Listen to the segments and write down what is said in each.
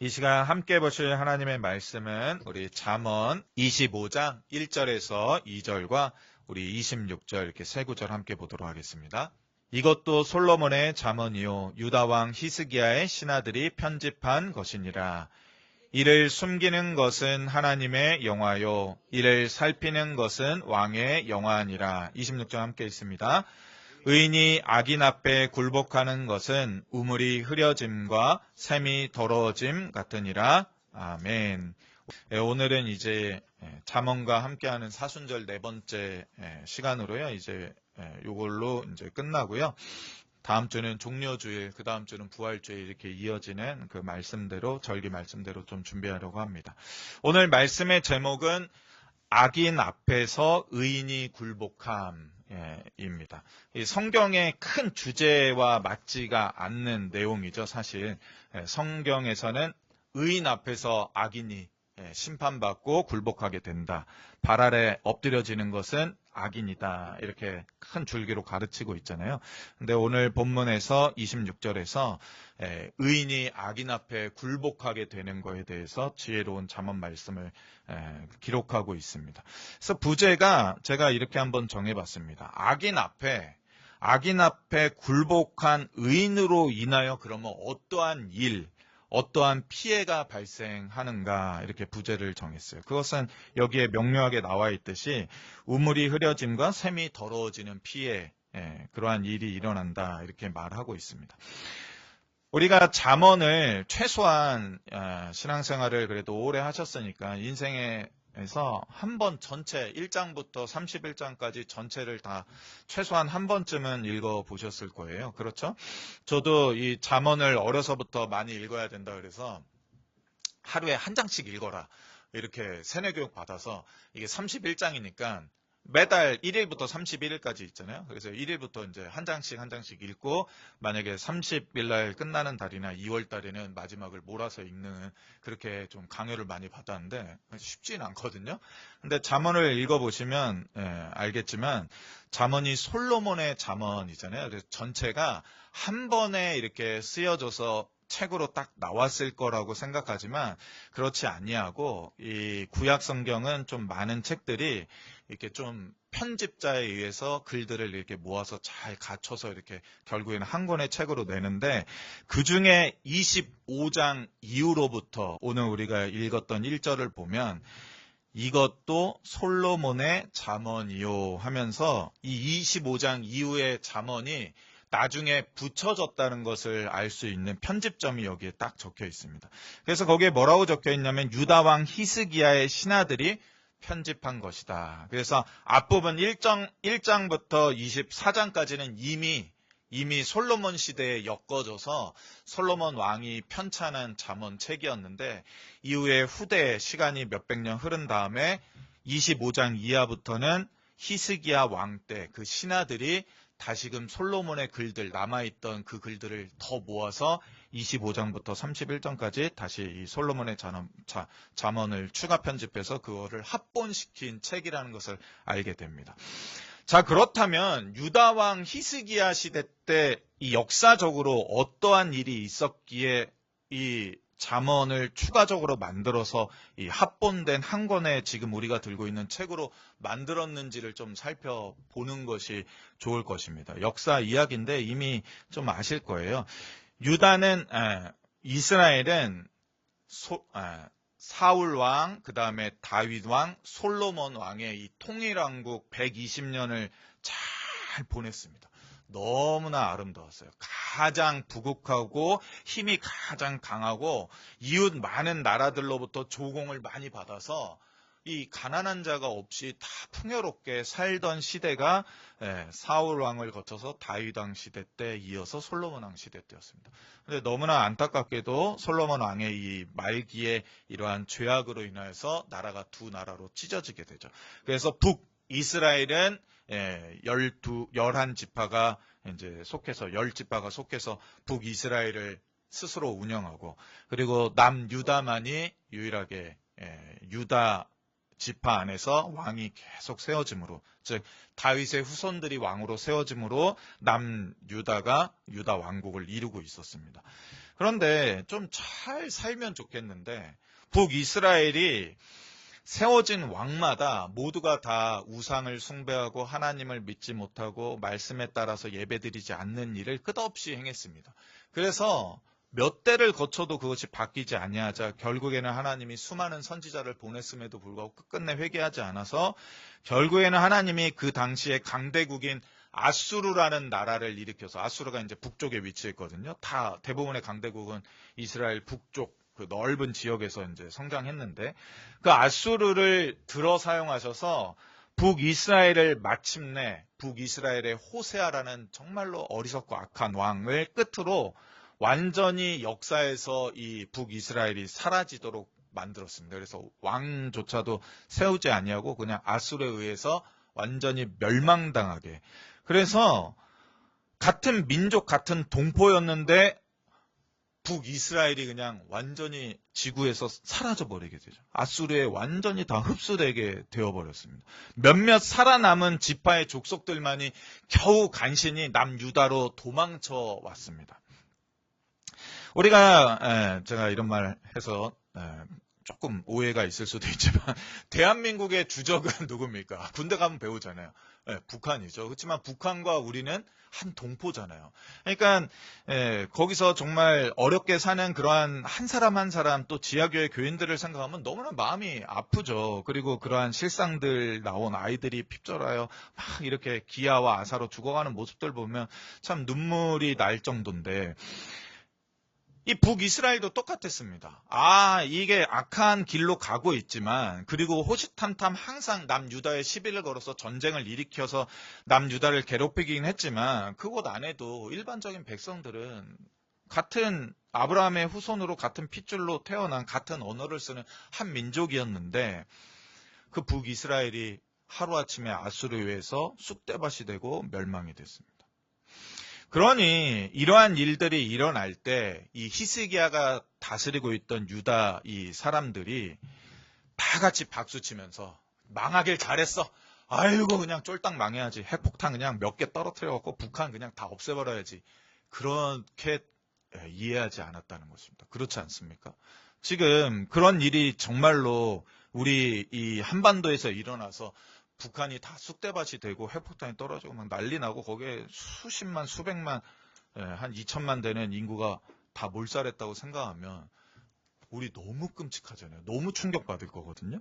이 시간 함께 보실 하나님의 말씀은 우리 잠언 25장 1절에서 2절과 우리 26절 이렇게 세 구절 함께 보도록 하겠습니다. 이것도 솔로몬의 잠언이요 유다 왕 히스기야의 신하들이 편집한 것이니라. 이를 숨기는 것은 하나님의 영화요 이를 살피는 것은 왕의 영화니라. 26절 함께 있습니다. 의인이 악인 앞에 굴복하는 것은 우물이 흐려짐과 샘이 더러워짐 같으니라. 아멘. 오늘은 이제 잠언과 함께하는 사순절 네 번째 시간으로요. 이제 요걸로 이제 끝나고요. 다음 주는 종려주일, 그 다음 주는 부활주일 이렇게 이어지는 그 말씀대로 절기 말씀대로 좀 준비하려고 합니다. 오늘 말씀의 제목은 악인 앞에서 의인이 굴복함입니다. 이 성경의 큰 주제와 맞지가 않는 내용이죠. 사실 성경에서는 의인 앞에서 악인이 심판받고 굴복하게 된다. 발 아래 엎드려지는 것은 악인이다. 이렇게 큰 줄기로 가르치고 있잖아요. 근데 오늘 본문에서 26절에서 의인이 악인 앞에 굴복하게 되는 것에 대해서 지혜로운 잠언 말씀을 기록하고 있습니다. 그래서 부제가 제가 이렇게 한번 정해봤습니다. 악인 앞에 굴복한 의인으로 인하여 그러면 어떠한 일, 어떠한 피해가 발생하는가 이렇게 부제를 정했어요. 그것은 여기에 명료하게 나와 있듯이 우물이 흐려짐과 샘이 더러워지는 피해, 그러한 일이 일어난다 이렇게 말하고 있습니다. 우리가 잠언을 최소한 신앙생활을 그래도 오래 하셨으니까 인생에서 한 번 전체 1장부터 31장까지 전체를 다 최소한 한 번쯤은 읽어보셨을 거예요. 그렇죠? 저도 이 잠언을 어려서부터 많이 읽어야 된다 그래서 하루에 한 장씩 읽어라 이렇게 세뇌교육 받아서 이게 31장이니까 매달 1일부터 31일까지 있잖아요. 그래서 1일부터 이제 한 장씩 읽고 만약에 30일 날 끝나는 달이나 2월 달에는 마지막을 몰아서 읽는 그렇게 좀 강요를 많이 받았는데 쉽지는 않거든요. 근데 잠언을 읽어보시면 알겠지만 잠언이 솔로몬의 잠언이잖아요. 그래서 전체가 한 번에 이렇게 쓰여져서 책으로 딱 나왔을 거라고 생각하지만 그렇지 아니하고 이 구약 성경은 좀 많은 책들이 이렇게 좀 편집자에 의해서 글들을 이렇게 모아서 잘 갖춰서 이렇게 결국에는 한 권의 책으로 내는데 그 중에 25장 이후로부터 오늘 우리가 읽었던 1절을 보면 이것도 솔로몬의 잠언이요 하면서 이 25장 이후의 잠언이 나중에 붙여졌다는 것을 알 수 있는 편집점이 여기에 딱 적혀 있습니다. 그래서 거기에 뭐라고 적혀 있냐면 유다 왕 히스기야의 신하들이 편집한 것이다. 그래서 앞부분 1장부터 24장까지는 이미 솔로몬 시대에 엮어져서 솔로몬 왕이 편찬한 잠언책이었는데 이후에 후대 시간이 몇백 년 흐른 다음에 25장 이하부터는 히스기야 왕 때 그 신하들이 다시금 솔로몬의 글들, 남아있던 그 글들을 더 모아서 25장부터 31장까지 다시 이 솔로몬의 잠언을 추가 편집해서 그거를 합본시킨 책이라는 것을 알게 됩니다. 자, 그렇다면 유다 왕 히스기야 시대 때 이 역사적으로 어떠한 일이 있었기에 이 잠언을 추가적으로 만들어서 이 합본된 한 권의 지금 우리가 들고 있는 책으로 만들었는지를 좀 살펴보는 것이 좋을 것입니다. 역사 이야기인데 이미 좀 아실 거예요. 이스라엘은 사울 왕, 그 다음에 다윗 왕, 솔로몬 왕의 이 통일왕국 120년을 잘 보냈습니다. 너무나 아름다웠어요. 가장 부국하고 힘이 가장 강하고 이웃 많은 나라들로부터 조공을 많이 받아서 이 가난한 자가 없이 다 풍요롭게 살던 시대가 사울 왕을 거쳐서 다윗 왕 시대 때 이어서 솔로몬 왕 시대 때였습니다. 근데 너무나 안타깝게도 솔로몬 왕의 이 말기에 이러한 죄악으로 인해서 나라가 두 나라로 찢어지게 되죠. 그래서 이스라엘은 11지파가 이제 속해서 10지파가 속해서 북이스라엘을 스스로 운영하고 그리고 남유다만이 유일하게 유다 지파 안에서 왕이 계속 세워짐으로 즉 다윗의 후손들이 왕으로 세워짐으로 남유다가 유다 왕국을 이루고 있었습니다. 그런데 좀 잘 살면 좋겠는데 북이스라엘이 세워진 왕마다 모두가 다 우상을 숭배하고 하나님을 믿지 못하고 말씀에 따라서 예배드리지 않는 일을 끝없이 행했습니다. 그래서 몇 대를 거쳐도 그것이 바뀌지 아니하자 결국에는 하나님이 수많은 선지자를 보냈음에도 불구하고 끝끝내 회개하지 않아서 결국에는 하나님이 그 당시에 강대국인 아수르라는 나라를 일으켜서, 아수르가 이제 북쪽에 위치했거든요. 다 대부분의 강대국은 이스라엘 북쪽 그 넓은 지역에서 이제 성장했는데, 그 아수르를 들어 사용하셔서 북이스라엘을 마침내 북이스라엘의 호세아라는 정말로 어리석고 악한 왕을 끝으로 완전히 역사에서 이 북이스라엘이 사라지도록 만들었습니다. 그래서 왕조차도 세우지 아니하고 그냥 아수르에 의해서 완전히 멸망당하게. 그래서 같은 민족, 같은 동포였는데 북이스라엘이 그냥 완전히 지구에서 사라져버리게 되죠. 아수르에 완전히 다 흡수되게 되어버렸습니다. 몇몇 살아남은 지파의 족속들만이 겨우 간신히 남유다로 도망쳐 왔습니다. 우리가 제가 이런 말 해서 조금 오해가 있을 수도 있지만 대한민국의 주적은 누굽니까? 군대 가면 배우잖아요. 북한이죠. 그렇지만 북한과 우리는 한 동포잖아요. 그러니까 거기서 정말 어렵게 사는 그러한 한 사람 한 사람, 또 지하교회 교인들을 생각하면 너무나 마음이 아프죠. 그리고 그러한 실상들 나온 아이들이 핍절하여 막 이렇게 기아와 아사로 죽어가는 모습들 보면 참 눈물이 날 정도인데, 이 북이스라엘도 똑같았습니다. 이게 악한 길로 가고 있지만, 그리고 호시탐탐 항상 남유다에 시비를 걸어서 전쟁을 일으켜서 남유다를 괴롭히긴 했지만, 그곳 안에도 일반적인 백성들은 같은 아브라함의 후손으로 같은 핏줄로 태어난 같은 언어를 쓰는 한 민족이었는데, 그 북이스라엘이 하루아침에 아수르에 의해서 쑥대밭이 되고 멸망이 됐습니다. 그러니 이러한 일들이 일어날 때 이 히스기야가 다스리고 있던 유다 이 사람들이 다 같이 박수치면서 망하길 잘했어. 아이고 그냥 쫄딱 망해야지. 핵폭탄 그냥 몇 개 떨어뜨려갖고 북한 그냥 다 없애버려야지. 그렇게 이해하지 않았다는 것입니다. 그렇지 않습니까? 지금 그런 일이 정말로 우리 이 한반도에서 일어나서 북한이 다 쑥대밭이 되고 핵폭탄이 떨어지고 막 난리 나고 거기에 수십만 수백만 한 2천만 되는 인구가 다 몰살했다고 생각하면 우리 너무 끔찍하잖아요. 너무 충격받을 거거든요.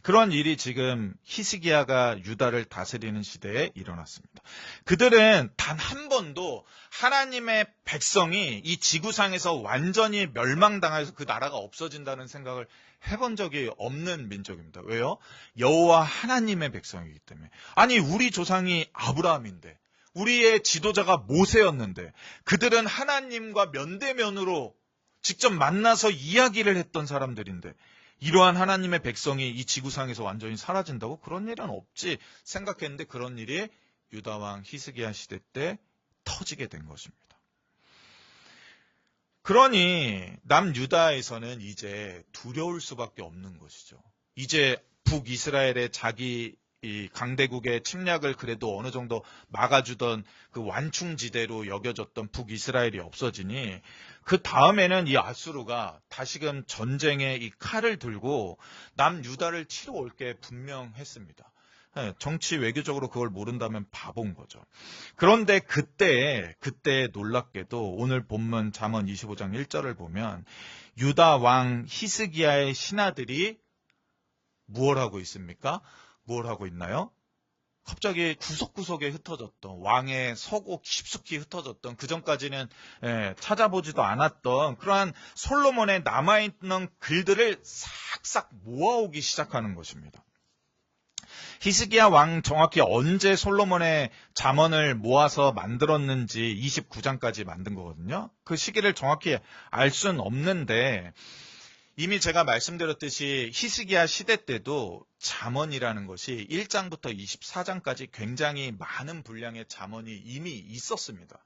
그런 일이 지금 히스기야가 유다를 다스리는 시대에 일어났습니다. 그들은 단 한 번도 하나님의 백성이 이 지구상에서 완전히 멸망당해서 그 나라가 없어진다는 생각을 해본 적이 없는 민족입니다. 왜요? 여호와 하나님의 백성이기 때문에. 아니 우리 조상이 아브라함인데, 우리의 지도자가 모세였는데, 그들은 하나님과 면대면으로 직접 만나서 이야기를 했던 사람들인데, 이러한 하나님의 백성이 이 지구상에서 완전히 사라진다고? 그런 일은 없지 생각했는데 그런 일이 유다왕 히스기야 시대 때 터지게 된 것입니다. 그러니 남유다에서는 이제 두려울 수밖에 없는 것이죠. 이제 북이스라엘의 자기 이 강대국의 침략을 그래도 어느 정도 막아주던 그 완충지대로 여겨졌던 북이스라엘이 없어지니 그 다음에는 이 아수르가 다시금 전쟁의 이 칼을 들고 남유다를 치러 올 게 분명했습니다. 정치 외교적으로 그걸 모른다면 바본 거죠. 그런데 그때 놀랍게도 오늘 본문 잠언 25장 1절을 보면 유다 왕 히스기야의 신하들이 무엇 하고 있습니까? 뭘 하고 있나요? 갑자기 구석구석에 흩어졌던, 왕의 서고 깊숙이 흩어졌던, 그전까지는 찾아보지도 않았던 그러한 솔로몬의 남아있는 글들을 싹싹 모아오기 시작하는 것입니다. 히스기야 왕 정확히 언제 솔로몬의 잠언을 모아서 만들었는지 29장까지 만든 거거든요. 그 시기를 정확히 알 수는 없는데 이미 제가 말씀드렸듯이 히스기야 시대 때도 잠언이라는 것이 1장부터 24장까지 굉장히 많은 분량의 잠언이 이미 있었습니다.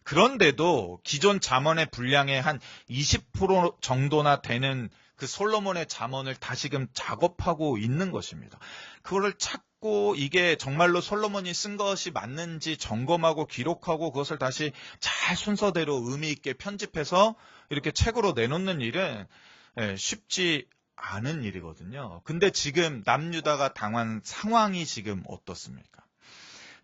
그런데도 기존 잠언의 분량의 한 20% 정도나 되는 그 솔로몬의 잠언을 다시금 작업하고 있는 것입니다. 그거를 찾고 이게 정말로 솔로몬이 쓴 것이 맞는지 점검하고 기록하고 그것을 다시 잘 순서대로 의미 있게 편집해서 이렇게 책으로 내놓는 일은 쉽지 않은 일이거든요. 근데 지금 남유다가 당한 상황이 지금 어떻습니까?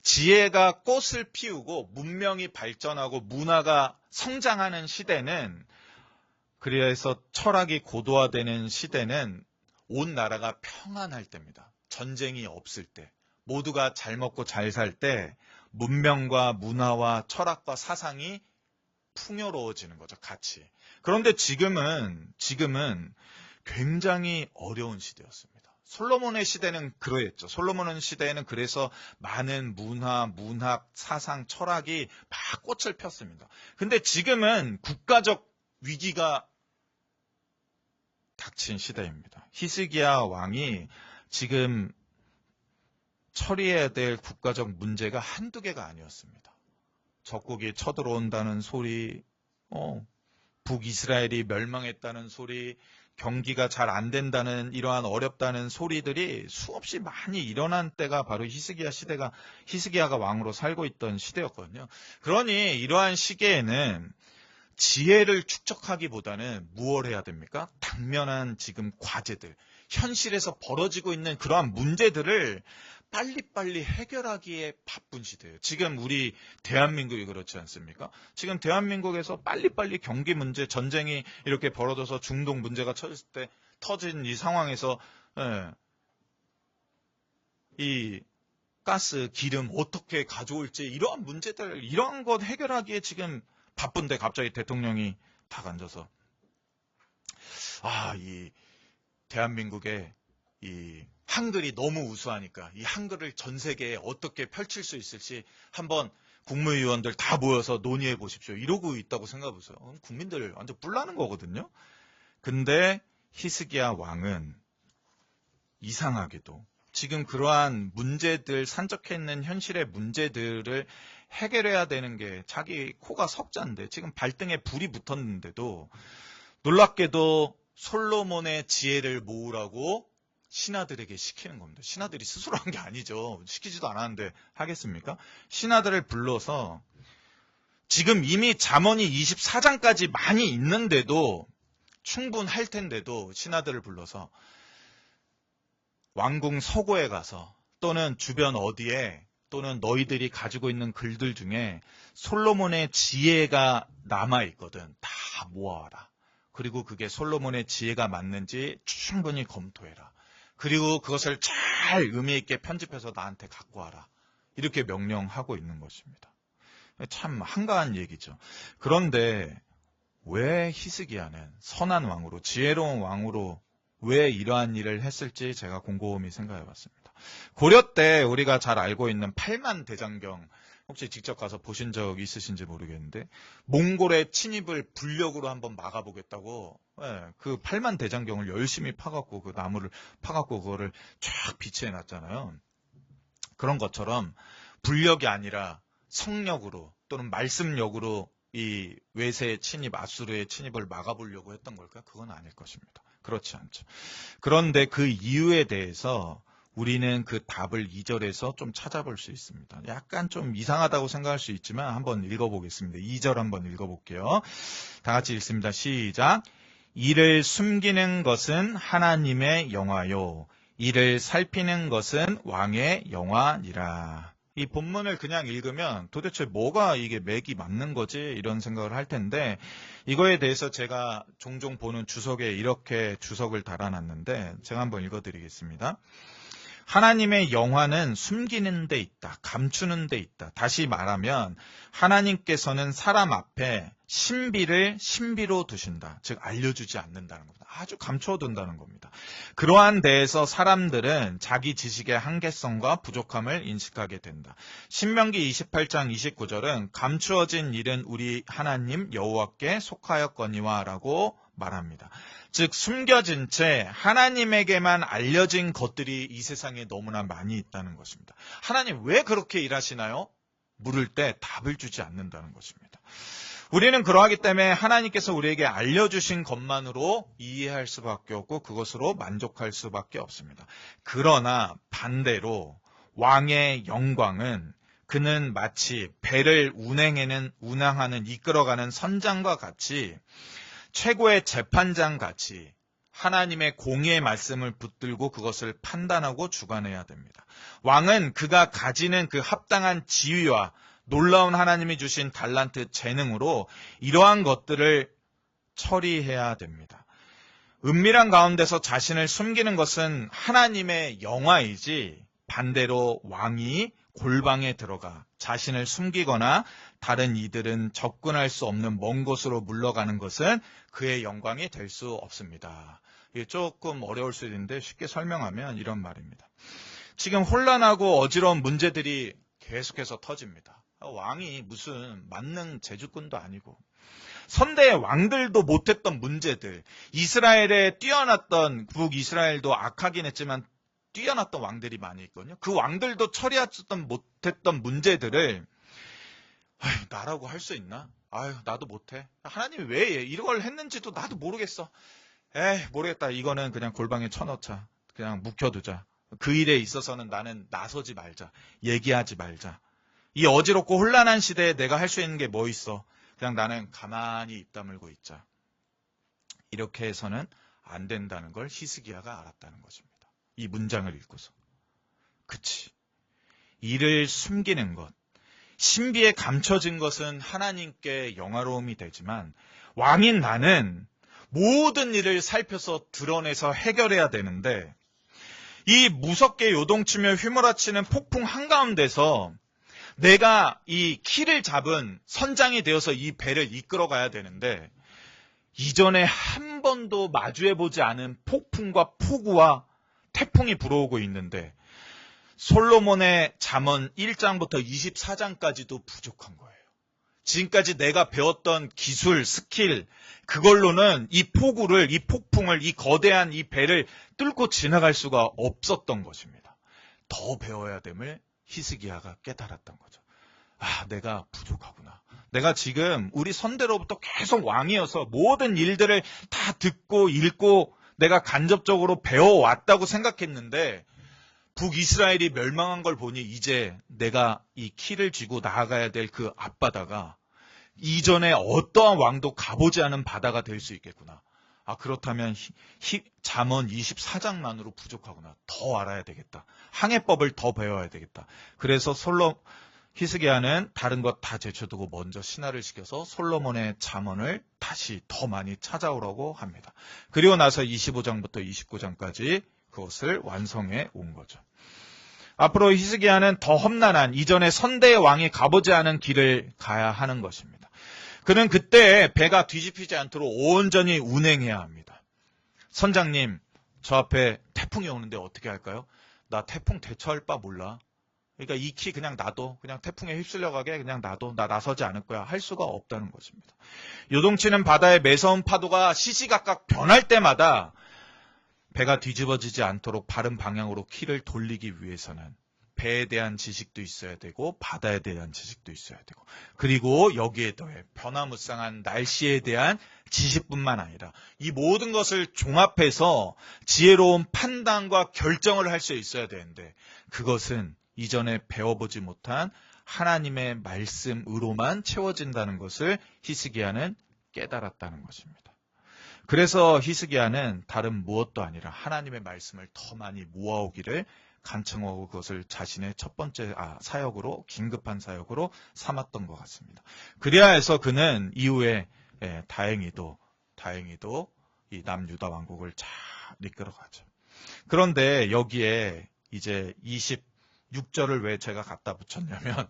지혜가 꽃을 피우고 문명이 발전하고 문화가 성장하는 시대는, 그래서 철학이 고도화되는 시대는 온 나라가 평안할 때입니다. 전쟁이 없을 때, 모두가 잘 먹고 잘 살 때 문명과 문화와 철학과 사상이 풍요로워지는 거죠, 같이. 그런데 지금은 굉장히 어려운 시대였습니다. 솔로몬의 시대는 그러했죠. 솔로몬의 시대에는 그래서 많은 문화, 문학, 사상, 철학이 막 꽃을 폈습니다. 근데 지금은 국가적 위기가 닥친 시대입니다. 히스기야 왕이 지금 처리해야 될 국가적 문제가 한두 개가 아니었습니다. 적국이 쳐들어온다는 소리, 북이스라엘이 멸망했다는 소리, 경기가 잘 안 된다는, 이러한 어렵다는 소리들이 수없이 많이 일어난 때가 바로 히스기야가 왕으로 살고 있던 시대였거든요. 그러니 이러한 시기에는 지혜를 축적하기보다는 무엇을 해야 됩니까? 당면한 지금 과제들, 현실에서 벌어지고 있는 그러한 문제들을 빨리빨리 해결하기에 바쁜 시대예요. 지금 우리 대한민국이 그렇지 않습니까? 지금 대한민국에서 빨리빨리 경기 문제, 전쟁이 이렇게 벌어져서 중동 문제가 터진 이 상황에서 이 가스, 기름 어떻게 가져올지, 이러한 문제들, 이러한 것 해결하기에 지금 바쁜데 갑자기 대통령이 딱 앉아서 이 대한민국의 이 한글이 너무 우수하니까 이 한글을 전 세계에 어떻게 펼칠 수 있을지 한번 국무위원들 다 모여서 논의해 보십시오. 이러고 있다고 생각해 보세요. 국민들 완전 뿔나는 거거든요. 근데 히스기야 왕은 이상하게도 지금 그러한 문제들, 산적해 있는 현실의 문제들을 해결해야 되는 게 자기 코가 석자인데, 지금 발등에 불이 붙었는데도 놀랍게도 솔로몬의 지혜를 모으라고 신하들에게 시키는 겁니다. 신하들이 스스로 한 게 아니죠. 시키지도 않았는데 하겠습니까? 신하들을 불러서 지금 이미 잠언이 24장까지 많이 있는데도, 충분할 텐데도 신하들을 불러서 왕궁 서고에 가서 또는 주변 어디에, 또는 너희들이 가지고 있는 글들 중에 솔로몬의 지혜가 남아있거든. 다 모아와라. 그리고 그게 솔로몬의 지혜가 맞는지 충분히 검토해라. 그리고 그것을 잘 의미 있게 편집해서 나한테 갖고 와라. 이렇게 명령하고 있는 것입니다. 참 한가한 얘기죠. 그런데 왜 히스기야는 선한 왕으로, 지혜로운 왕으로 왜 이러한 일을 했을지 제가 곰곰이 생각해 봤습니다. 고려 때 우리가 잘 알고 있는 8만 대장경, 혹시 직접 가서 보신 적 있으신지 모르겠는데, 몽골의 침입을 불력으로 한번 막아보겠다고 그 8만 대장경을 열심히 파갖고, 그 나무를 파갖고 그거를 쫙 비치해 놨잖아요. 그런 것처럼 불력이 아니라 성력으로 또는 말씀력으로 이 외세의 침입, 아수르의 침입을 막아보려고 했던 걸까? 그건 아닐 것입니다. 그렇지 않죠. 그런데 그 이유에 대해서 우리는 그 답을 2절에서 좀 찾아볼 수 있습니다. 약간 좀 이상하다고 생각할 수 있지만 한번 읽어보겠습니다. 2절 한번 읽어볼게요. 다 같이 읽습니다. 시작. 이를 숨기는 것은 하나님의 영화요, 이를 살피는 것은 왕의 영화니라. 이 본문을 그냥 읽으면 도대체 뭐가 이게 맥이 맞는 거지? 이런 생각을 할 텐데, 이거에 대해서 제가 종종 보는 주석에 이렇게 주석을 달아놨는데, 제가 한번 읽어드리겠습니다. 하나님의 영화는 숨기는 데 있다, 감추는 데 있다. 다시 말하면 하나님께서는 사람 앞에 신비를 신비로 두신다. 즉 알려주지 않는다는 겁니다. 아주 감춰둔다는 겁니다. 그러한 데에서 사람들은 자기 지식의 한계성과 부족함을 인식하게 된다. 신명기 28장 29절은 감추어진 일은 우리 하나님 여호와께 속하였거니와 라고 말합니다. 즉 숨겨진 채 하나님에게만 알려진 것들이 이 세상에 너무나 많이 있다는 것입니다. 하나님 왜 그렇게 일하시나요? 물을 때 답을 주지 않는다는 것입니다. 우리는 그러하기 때문에 하나님께서 우리에게 알려주신 것만으로 이해할 수밖에 없고 그것으로 만족할 수밖에 없습니다. 그러나 반대로 왕의 영광은 그는 마치 배를 운항하는 이끌어가는 선장과 같이 최고의 재판장 같이 하나님의 공의의 말씀을 붙들고 그것을 판단하고 주관해야 됩니다. 왕은 그가 가지는 그 합당한 지위와 놀라운 하나님이 주신 달란트 재능으로 이러한 것들을 처리해야 됩니다. 은밀한 가운데서 자신을 숨기는 것은 하나님의 영화이지 반대로 왕이 골방에 들어가 자신을 숨기거나 다른 이들은 접근할 수 없는 먼 곳으로 물러가는 것은 그의 영광이 될 수 없습니다. 이게 조금 어려울 수 있는데 쉽게 설명하면 이런 말입니다. 지금 혼란하고 어지러운 문제들이 계속해서 터집니다. 왕이 무슨 만능 제주꾼도 아니고 선대의 왕들도 못했던 문제들, 이스라엘에 뛰어났던 북이스라엘도 악하긴 했지만 뛰어났던 왕들이 많이 있거든요. 그 왕들도 처리하지 못했던 문제들을 나라고 할 수 있나? 나도 못해. 하나님이 왜 이걸 했는지도 나도 모르겠어. 모르겠다. 이거는 그냥 골방에 쳐넣자. 그냥 묵혀두자. 그 일에 있어서는 나는 나서지 말자. 얘기하지 말자. 이 어지럽고 혼란한 시대에 내가 할 수 있는 게 뭐 있어? 그냥 나는 가만히 입 다물고 있자. 이렇게 해서는 안 된다는 걸 히스기야가 알았다는 것입니다. 이 문장을 읽고서. 그치. 이를 숨기는 것, 신비에 감춰진 것은 하나님께 영화로움이 되지만 왕인 나는 모든 일을 살펴서 드러내서 해결해야 되는데 이 무섭게 요동치며 휘몰아치는 폭풍 한가운데서 내가 이 키를 잡은 선장이 되어서 이 배를 이끌어 가야 되는데 이전에 한 번도 마주해보지 않은 폭풍과 폭우와 태풍이 불어오고 있는데 솔로몬의 잠언 1장부터 24장까지도 부족한 거예요. 지금까지 내가 배웠던 기술, 스킬, 그걸로는 이 폭우를, 이 폭풍을, 이 거대한 이 배를 뚫고 지나갈 수가 없었던 것입니다. 더 배워야 됨을 히스기야가 깨달았던 거죠. 내가 부족하구나. 내가 지금 우리 선대로부터 계속 왕이어서 모든 일들을 다 듣고 읽고 내가 간접적으로 배워왔다고 생각했는데 북이스라엘이 멸망한 걸 보니 이제 내가 이 키를 쥐고 나아가야 될 그 앞바다가 이전에 어떠한 왕도 가보지 않은 바다가 될 수 있겠구나. 그렇다면 잠언 24장만으로 부족하구나. 더 알아야 되겠다. 항해법을 더 배워야 되겠다. 그래서 히스기야는 다른 것 다 제쳐두고 먼저 신하를 시켜서 솔로몬의 잠언을 다시 더 많이 찾아오라고 합니다. 그리고 나서 25장부터 29장까지 그것을 완성해 온 거죠. 앞으로 히스기야는 더 험난한 이전에 선대의 왕이 가보지 않은 길을 가야 하는 것입니다. 그는 그때 배가 뒤집히지 않도록 온전히 운행해야 합니다. 선장님, 저 앞에 태풍이 오는데 어떻게 할까요? 나 태풍 대처할 바 몰라. 그러니까 이 키 그냥 놔둬. 그냥 태풍에 휩쓸려 가게 그냥 놔둬. 나 나서지 않을 거야. 할 수가 없다는 것입니다. 요동치는 바다의 매서운 파도가 시시각각 변할 때마다 배가 뒤집어지지 않도록 바른 방향으로 키를 돌리기 위해서는 배에 대한 지식도 있어야 되고 바다에 대한 지식도 있어야 되고 그리고 여기에 더해 변화무쌍한 날씨에 대한 지식뿐만 아니라 이 모든 것을 종합해서 지혜로운 판단과 결정을 할 수 있어야 되는데 그것은 이전에 배워보지 못한 하나님의 말씀으로만 채워진다는 것을 히스기야는 깨달았다는 것입니다. 그래서 히스기야는 다른 무엇도 아니라 하나님의 말씀을 더 많이 모아오기를 간청하고 그것을 자신의 첫 번째 사역으로 긴급한 사역으로 삼았던 것 같습니다. 그래야 해서 그는 이후에 다행히도 이 남유다 왕국을 잘 이끌어가죠. 그런데 여기에 이제 26절을 왜 제가 갖다 붙였냐면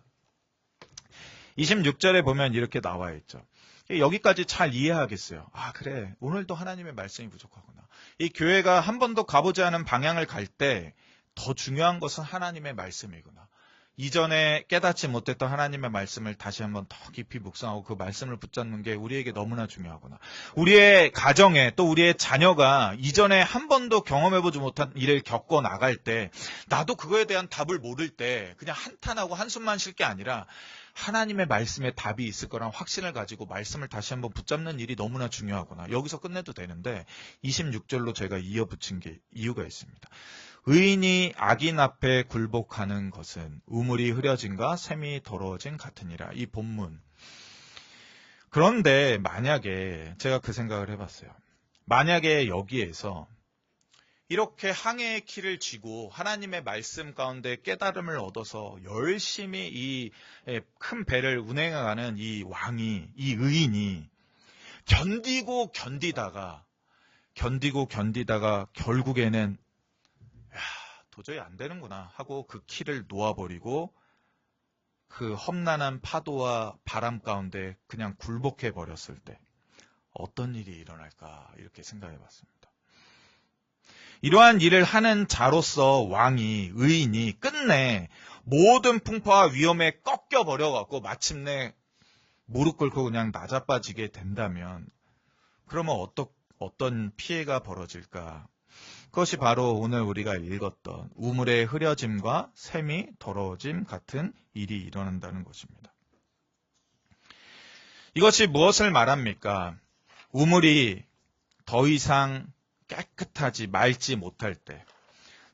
26절에 보면 이렇게 나와 있죠. 여기까지 잘 이해하겠어요. 그래. 오늘도 하나님의 말씀이 부족하구나. 이 교회가 한 번도 가보지 않은 방향을 갈 때 더 중요한 것은 하나님의 말씀이구나. 이전에 깨닫지 못했던 하나님의 말씀을 다시 한번 더 깊이 묵상하고 그 말씀을 붙잡는 게 우리에게 너무나 중요하구나. 우리의 가정에 또 우리의 자녀가 이전에 한 번도 경험해보지 못한 일을 겪어 나갈 때 나도 그거에 대한 답을 모를 때 그냥 한탄하고 한숨만 쉴 게 아니라 하나님의 말씀에 답이 있을 거란 확신을 가지고 말씀을 다시 한번 붙잡는 일이 너무나 중요하구나. 여기서 끝내도 되는데 26절로 제가 이어붙인 게 이유가 있습니다. 의인이 악인 앞에 굴복하는 것은 우물이 흐려짐과 샘이 더러워짐 같으니라. 이 본문. 그런데 만약에 제가 그 생각을 해봤어요. 만약에 여기에서 이렇게 항해의 키를 쥐고 하나님의 말씀 가운데 깨달음을 얻어서 열심히 이 큰 배를 운행해가는 이 왕이, 이 의인이 견디고 견디다가 결국에는 도저히 안 되는구나 하고 그 키를 놓아버리고 그 험난한 파도와 바람 가운데 그냥 굴복해 버렸을 때 어떤 일이 일어날까 이렇게 생각해 봤습니다. 이러한 일을 하는 자로서 왕이, 의인이 끝내 모든 풍파와 위험에 꺾여 버려갖고 마침내 무릎 꿇고 그냥 나자빠지게 된다면 그러면 어떤 피해가 벌어질까? 그것이 바로 오늘 우리가 읽었던 우물의 흐려짐과 샘이 더러워짐 같은 일이 일어난다는 것입니다. 이것이 무엇을 말합니까? 우물이 더 이상 깨끗하지 맑지 못할 때,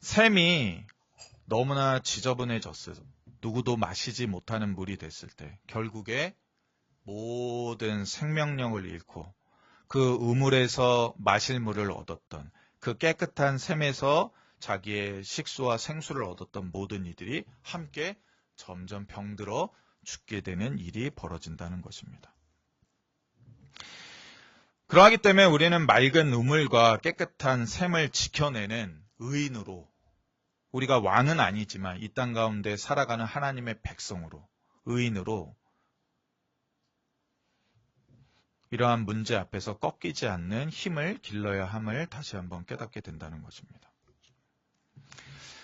샘이 너무나 지저분해졌을 때, 누구도 마시지 못하는 물이 됐을 때 결국에 모든 생명력을 잃고 그 우물에서 마실 물을 얻었던 그 깨끗한 샘에서 자기의 식수와 생수를 얻었던 모든 이들이 함께 점점 병들어 죽게 되는 일이 벌어진다는 것입니다. 그러하기 때문에 우리는 맑은 우물과 깨끗한 샘을 지켜내는 의인으로, 우리가 왕은 아니지만 이 땅 가운데 살아가는 하나님의 백성으로, 의인으로 이러한 문제 앞에서 꺾이지 않는 힘을 길러야 함을 다시 한번 깨닫게 된다는 것입니다.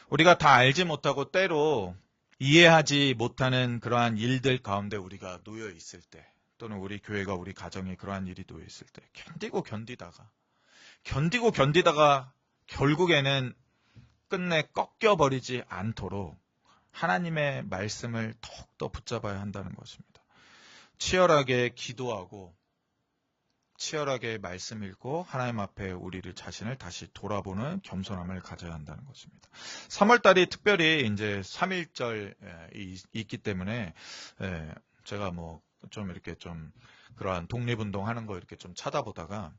우리가 다 알지 못하고 때로 이해하지 못하는 그러한 일들 가운데 우리가 놓여 있을 때, 또는 우리 교회가, 우리 가정에 그러한 일이 놓여 있을 때 견디고 견디다가 결국에는 끝내 꺾여버리지 않도록 하나님의 말씀을 더욱더 붙잡아야 한다는 것입니다. 치열하게 기도하고 치열하게 말씀 읽고 하나님 앞에 우리를 자신을 다시 돌아보는 겸손함을 가져야 한다는 것입니다. 3월달이 특별히 이제 3.1절이 있기 때문에 제가 좀 이렇게 좀 그러한 독립운동 하는 거 이렇게 좀 찾아보다가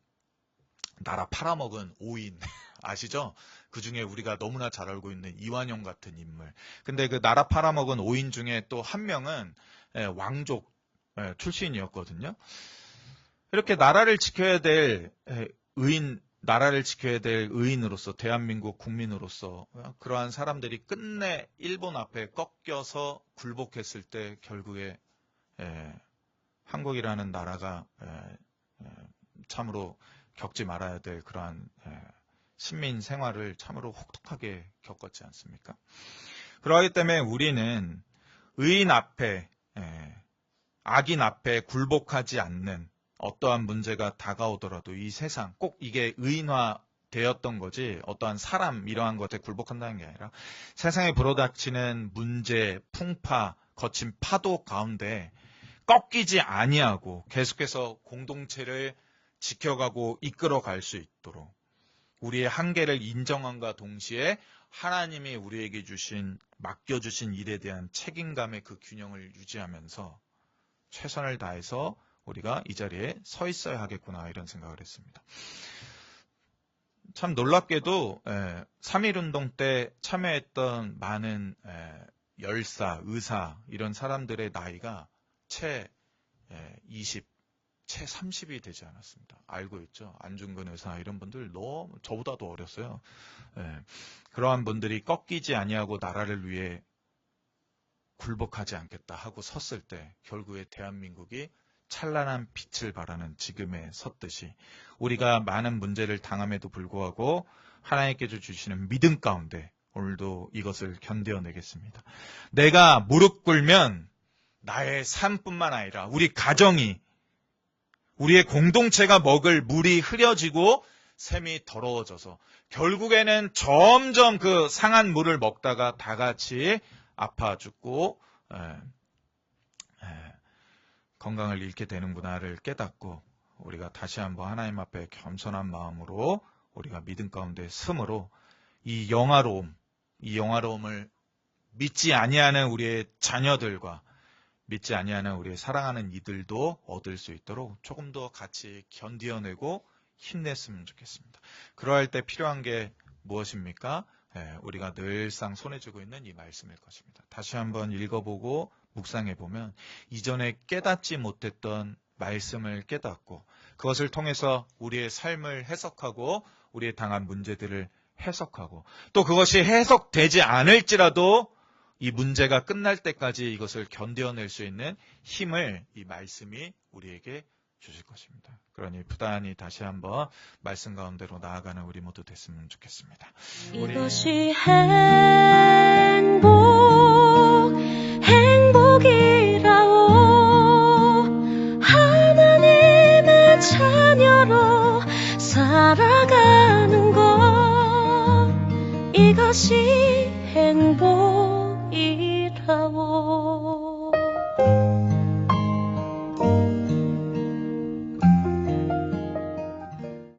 나라 팔아먹은 5인 아시죠? 그 중에 우리가 너무나 잘 알고 있는 이완용 같은 인물. 근데 그 나라 팔아먹은 5인 중에 또 한 명은 왕족 출신이었거든요. 이렇게 나라를 지켜야 될 의인으로서, 대한민국 국민으로서 그러한 사람들이 끝내 일본 앞에 꺾여서 굴복했을 때 결국에 한국이라는 나라가 참으로 겪지 말아야 될 그러한 신민 생활을 참으로 혹독하게 겪었지 않습니까? 그러기 때문에 우리는 의인 앞에, 악인 앞에 굴복하지 않는 어떠한 문제가 다가오더라도 이 세상, 꼭 이게 의인화 되었던 거지 어떠한 사람 이러한 것에 굴복한다는 게 아니라 세상에 불어닥치는 문제, 풍파, 거친 파도 가운데 꺾이지 아니하고 계속해서 공동체를 지켜가고 이끌어갈 수 있도록 우리의 한계를 인정함과 동시에 하나님이 우리에게 맡겨주신 일에 대한 책임감의 그 균형을 유지하면서 최선을 다해서 우리가 이 자리에 서 있어야 하겠구나 이런 생각을 했습니다. 참 놀랍게도 3.1운동 때 참여했던 많은 열사, 의사 이런 사람들의 나이가 채 20, 채 30이 되지 않았습니다. 알고 있죠? 안중근 의사 이런 분들 너무 저보다도 어렸어요. 그러한 분들이 꺾이지 아니하고 나라를 위해 굴복하지 않겠다 하고 섰을 때 결국에 대한민국이 찬란한 빛을 발하는 지금에 섰듯이 우리가 많은 문제를 당함에도 불구하고 하나님께서 주시는 믿음 가운데 오늘도 이것을 견뎌내겠습니다. 내가 무릎 꿇으면 나의 삶뿐만 아니라 우리 가정이, 우리의 공동체가 먹을 물이 흐려지고 샘이 더러워져서 결국에는 점점 그 상한 물을 먹다가 다 같이 아파 죽고 건강을 잃게 되는구나를 깨닫고 우리가 다시 한번 하나님 앞에 겸손한 마음으로 우리가 믿음 가운데 섬으로 이 영화로움, 이 영화로움을 믿지 아니하는 우리의 자녀들과 믿지 아니하는 우리의 사랑하는 이들도 얻을 수 있도록 조금 더 같이 견디어내고 힘냈으면 좋겠습니다. 그러할 때 필요한 게 무엇입니까? 우리가 늘상 손에 쥐고 있는 이 말씀일 것입니다. 다시 한번 읽어보고 묵상해보면 이전에 깨닫지 못했던 말씀을 깨닫고 그것을 통해서 우리의 삶을 해석하고 우리의 당한 문제들을 해석하고 또 그것이 해석되지 않을지라도 이 문제가 끝날 때까지 이것을 견뎌낼 수 있는 힘을 이 말씀이 우리에게 주실 것입니다. 그러니 부단히 다시 한번 말씀 가운데로 나아가는 우리 모두 됐으면 좋겠습니다. 이것이 행복이라오. 하나님의 자녀로 살아가는 것, 이것이 행복.